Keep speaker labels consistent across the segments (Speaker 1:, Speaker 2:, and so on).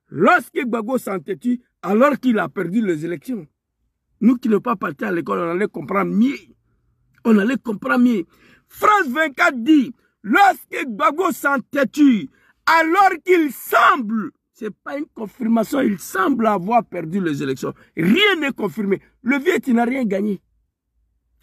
Speaker 1: lorsque Gbagbo s'entêtue, alors qu'il a perdu les élections. Nous qui ne sommes pas partis à l'école, on allait comprendre mieux. On allait comprendre mieux. France 24 dit, lorsque Gbagbo s'entêtue, alors qu'il semble, ce n'est pas une confirmation, il semble avoir perdu les élections. Rien n'est confirmé. Le vieux, tu n'as rien gagné.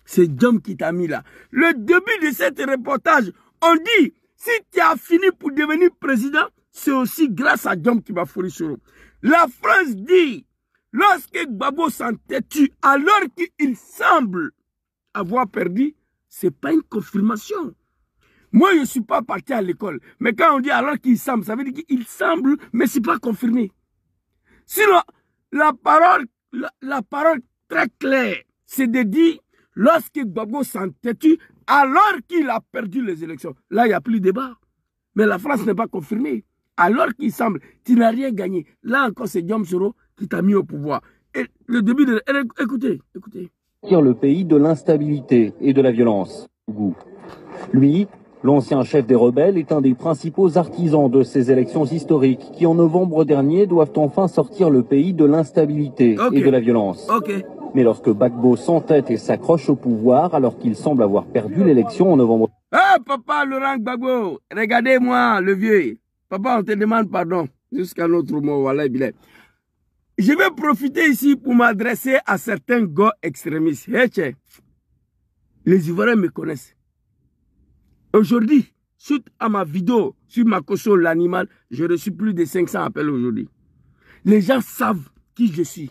Speaker 1: C'est Diom qui t'a mis là. Le début de cet reportage, on dit, si tu as fini pour devenir président, c'est aussi grâce à Diom qui va fourrir sur eux. La France dit, lorsque Gbagbo s'entêtue, alors qu'il semble avoir perdu, ce n'est pas une confirmation. Moi, je ne suis pas parti à l'école. Mais quand on dit alors qu'il semble, ça veut dire qu'il semble, mais ce n'est pas confirmé. Sinon, la parole très claire, c'est de dire, lorsque Gbagbo s'entêtue, alors qu'il a perdu les élections. Là, il n'y a plus de débat. Mais la France n'est pas confirmée. Alors qu'il semble, tu n'as rien gagné. Là encore, c'est Diom Soro qui t'a mis au pouvoir. Et le début de... Écoutez.
Speaker 2: Tire le pays de l'instabilité et de la violence. Lui, l'ancien chef des rebelles, est un des principaux artisans de ces élections historiques qui, en novembre dernier, doivent enfin sortir le pays de l'instabilité et de la violence. Mais lorsque Gbagbo s'entête et s'accroche au pouvoir, alors qu'il semble avoir perdu l'élection en novembre...
Speaker 1: Papa Laurent Gbagbo, regardez-moi, le vieux. Papa, on te demande pardon. Jusqu'à notre mot, voilà, bilan. Je vais profiter ici pour m'adresser à certains gars extrémistes. Les Ivoiriens me connaissent. Aujourd'hui, suite à ma vidéo sur ma caution l'animal, j'ai reçu plus de 500 appels aujourd'hui. Les gens savent qui je suis.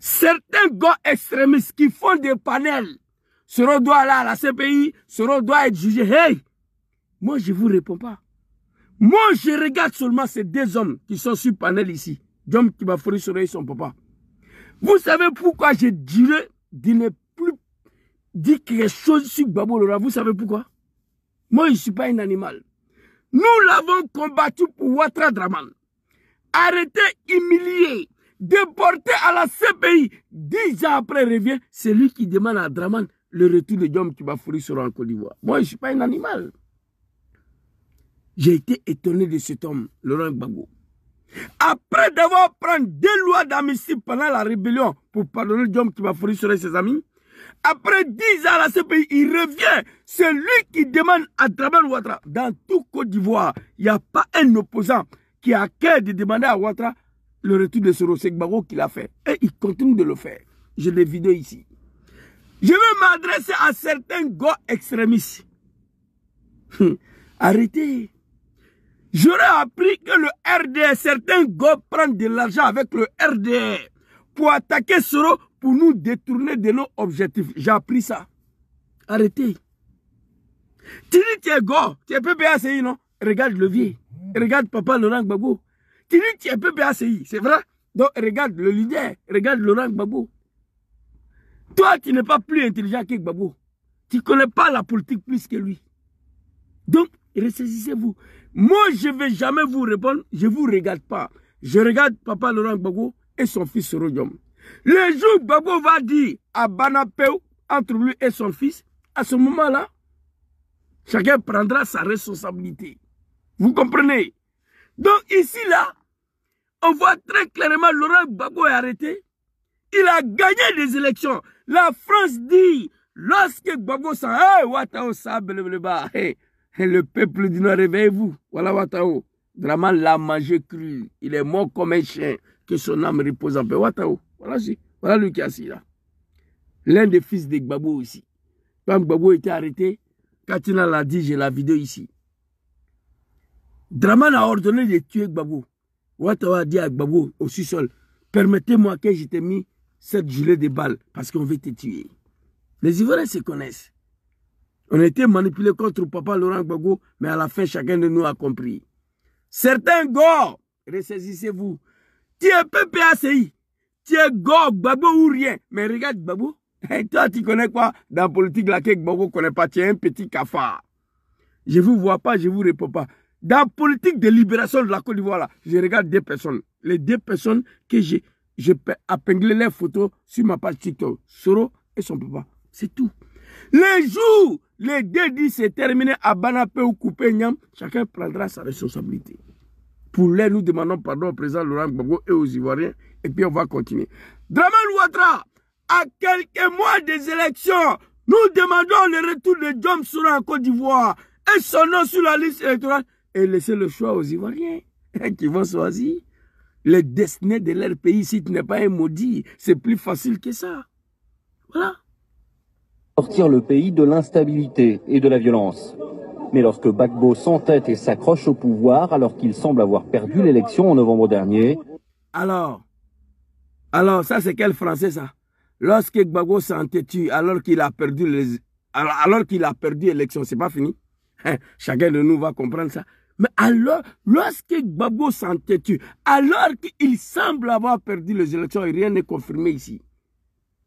Speaker 1: Certains gars extrémistes qui font des panels, Soro doit aller à la CPI, Soro doit être jugé. Hey! Moi, je ne vous réponds pas. Moi, je regarde seulement ces deux hommes qui sont sur panel ici. Diom qui va fourrer sur son papa. Vous savez pourquoi j'ai duré de ne plus dire quelque chose sur Gbagbo Laurent? Vous savez pourquoi? Moi, je ne suis pas un animal. Nous l'avons combattu pour Ouattara Draman. Arrêté, humilié, déporté à la CPI. 10 ans après, revient, c'est lui qui demande à Draman le retour de Diom qui va fourrer sur en Côte d'Ivoire. Moi, je ne suis pas un animal. J'ai été étonné de cet homme, Laurent Gbagbo. Après d'avoir pris 2 lois d'amnistie pendant la rébellion pour pardonner Diom qui va fourrer sur ses amis, après 10 ans à la CPI, il revient. C'est lui qui demande à Draman Ouattara. Dans tout Côte d'Ivoire, il n'y a pas un opposant qui a cœur de demander à Ouattara le retour de Soro. C'est Gbagbo qui l'a fait. Et il continue de le faire. J'ai des vidéos ici. Je vais m'adresser à certains gars extrémistes. Arrêtez. J'aurais appris que le RDR, certains gars prennent de l'argent avec le RDR pour attaquer Soro, pour nous détourner de nos objectifs. J'ai appris ça. Arrêtez. Tu dis tu es gars, tu es PPACI, non? Regarde le vieux. Regarde papa Laurent Gbagbo. Tu dis tu es PPACI, c'est vrai? Donc regarde le leader, regarde Laurent Gbagbo. Toi, tu n'es pas plus intelligent que Gbagbo. Tu ne connais pas la politique plus que lui. Donc, ressaisissez-vous. Moi, je ne vais jamais vous répondre. Je ne vous regarde pas. Je regarde papa Laurent Gbagbo et son fils Soro Diom. Le jour où Gbagbo va dire à Banapeu, entre lui et son fils, à ce moment-là, chacun prendra sa responsabilité. Vous comprenez? Donc ici, là, on voit très clairement Laurent Gbagbo est arrêté. Il a gagné des élections. La France dit, lorsque Gbagbo s'en... Hey, Ouattara, ça, le peuple dit non, réveillez-vous. Voilà Ouattara. Draman l'a mangé cru. Il est mort comme un chien. Que son âme repose en paix. Ouattara. Voilà lui qui est assis là. L'un des fils de Gbagbo aussi. Quand Gbagbo était arrêté, Katina l'a dit, j'ai la vidéo ici. Draman a ordonné de tuer Gbagbo. Ouattara a dit à Gbagbo au sous-sol, permettez-moi que je t'ai mis cette gilet de balles parce qu'on veut te tuer. Les Ivoiriens se connaissent. On a été manipulés contre papa Laurent Gbagbo, mais à la fin, chacun de nous a compris. Certains gars, ressaisissez-vous. Tu es PPACI, tu es gars, Gbagbo ou rien. Mais regarde Gbagbo. Toi, tu connais quoi dans la politique là que Gbagbo ne connaît pas? Tu es un petit cafard. Je ne vous vois pas, je ne vous réponds pas. Dans la politique de libération de la Côte d'Ivoire, là, je regarde 2 personnes. Les 2 personnes que je peux épingler les photos sur ma page TikTok. Soro et son papa. C'est tout. Les jours, les 2 disent c'est terminé à Banapé ou Coupé Niam, chacun prendra sa responsabilité. Pour l'air, nous demandons pardon au président Laurent Gbagbo et aux Ivoiriens. Et puis on va continuer. Dramane Ouattara, à quelques mois des élections, nous demandons le retour de Diom Soro en Côte d'Ivoire et son nom sur la liste électorale et laisser le choix aux Ivoiriens qui vont choisir le destin de leur pays. Si tu n'es pas un maudit, c'est plus facile que ça. Voilà.
Speaker 2: Sortir le pays de l'instabilité et de la violence. Mais lorsque Gbagbo s'entête et s'accroche au pouvoir alors qu'il semble avoir perdu l'élection en novembre dernier...
Speaker 1: Alors, ça c'est quel français ça? Lorsque Gbagbo s'entêtue alors qu'il a perdu l'élection, c'est pas fini? Chacun de nous va comprendre ça. Mais alors, lorsque Gbagbo s'entêtue, alors qu'il semble avoir perdu les élections et rien n'est confirmé ici.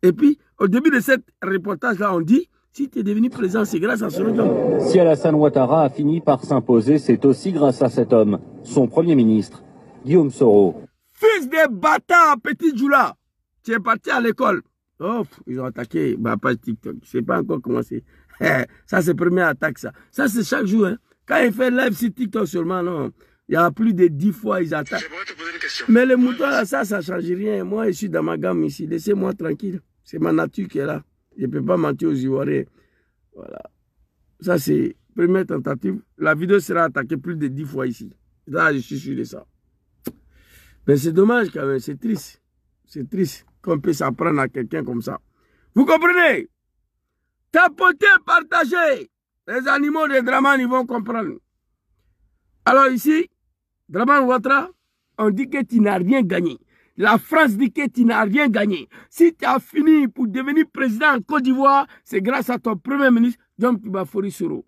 Speaker 1: Et puis, au début de cette reportage-là, on dit, si tu es devenu président, c'est grâce à ce homme.
Speaker 2: Si Alassane Ouattara a fini par s'imposer, c'est aussi grâce à cet homme, son premier ministre, Guillaume Soro.
Speaker 1: Fils de bâtard, petit Djoula, tu es parti à l'école. Oh, ils ont attaqué ma page TikTok. Je ne sais pas encore comment c'est. Ça, c'est la première attaque, ça. Ça, c'est chaque jour. Hein. Quand il fait live sur TikTok seulement, non. Il y a plus de 10 fois, ils attaquent. Mais les moutons, là, ça ne change rien. Moi, je suis dans ma gamme ici. Laissez-moi tranquille. C'est ma nature qui est là. Je ne peux pas mentir aux Ivoiriens. Voilà. Ça, c'est la première tentative. La vidéo sera attaquée plus de 10 fois ici. Là, je suis sûr de ça. Mais c'est dommage quand même. C'est triste. C'est triste qu'on puisse s'apprendre à quelqu'un comme ça. Vous comprenez? Tapoter, partager. Les animaux de Dramane, ils vont comprendre. Alors ici, Dramane Ouattara, on dit que tu n'as rien gagné. La France dit que tu n'as rien gagné. Si tu as fini pour devenir président en Côte d'Ivoire, c'est grâce à ton premier ministre, Diom Soro,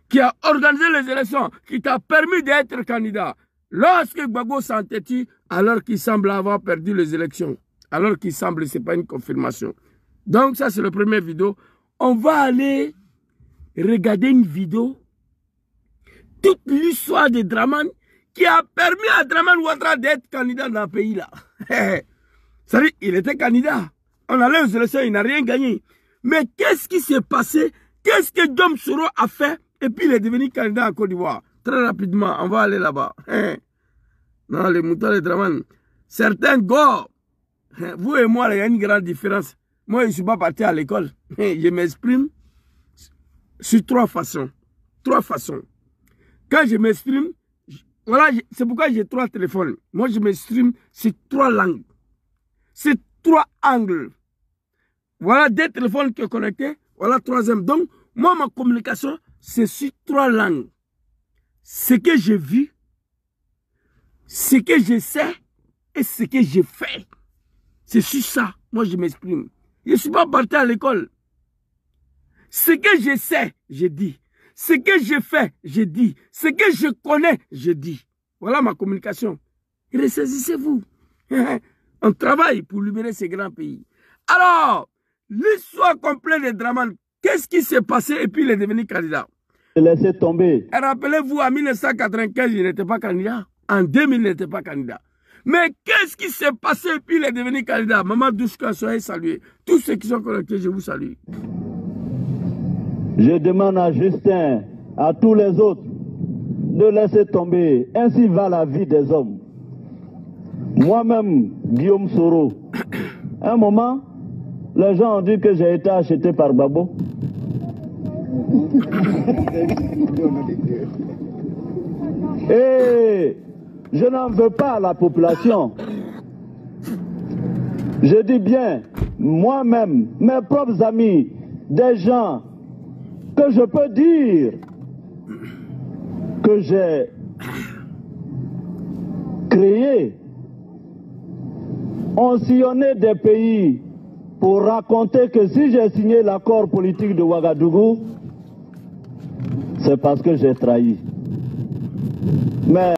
Speaker 1: qui a organisé les élections, qui t'a permis d'être candidat. Lorsque Gbagbo s'entêtue, alors qu'il semble avoir perdu les élections, alors qu'il semble, ce n'est pas une confirmation. Donc ça, c'est la première vidéo. On va aller regarder une vidéo, toute l'histoire de Dramane, qui a permis à Dramane Ouattara d'être candidat dans le pays là. C'est-à-dire, il était candidat. On allait aux élections, il n'a rien gagné. Mais qu'est-ce qui s'est passé? Qu'est-ce que Diom Soro a fait? Et puis il est devenu candidat en Côte d'Ivoire. Très rapidement, on va aller là-bas. Non, les moutons de Dramane. Certains gars, vous et moi, il y a une grande différence. Moi, je ne suis pas parti à l'école. Je m'exprime sur 3 façons. 3 façons. Quand je m'exprime, voilà, c'est pourquoi j'ai 3 téléphones. Moi, je m'exprime sur 3 langues. C'est 3 angles. Voilà 2 téléphones qui sont connectés. Voilà 3e. Donc, moi, ma communication, c'est sur 3 langues. Ce que j'ai vu, ce que je sais et ce que j'ai fait. C'est sur ça. Moi, je m'exprime. Je ne suis pas parti à l'école. Ce que je sais, je dis. Ce que je fais, je dis. Ce que je connais, je dis. Voilà ma communication. Ressaisissez-vous. On travaille pour libérer ces grands pays. Alors, l'histoire complète de Dramane, qu'est-ce qui s'est passé et puis il est devenu candidat?
Speaker 3: Laissez tomber.
Speaker 1: Rappelez-vous, en 1995, il n'était pas candidat. En 2000, il n'était pas candidat. Mais qu'est-ce qui s'est passé et puis il est devenu candidat? Maman Douchka, soyez salués. Tous ceux qui sont connectés, je vous salue.
Speaker 3: Je demande à Justin, à tous les autres, de laisser tomber. Ainsi va la vie des hommes. Moi-même, Guillaume Soro, à un moment, les gens ont dit que j'ai été acheté par Gbagbo. Et je n'en veux pas à la population. Je dis bien, moi-même, mes propres amis, des gens que je peux dire que j'ai créé, ont sillonné des pays pour raconter que si j'ai signé l'accord politique de Ouagadougou, c'est parce que j'ai trahi. Mais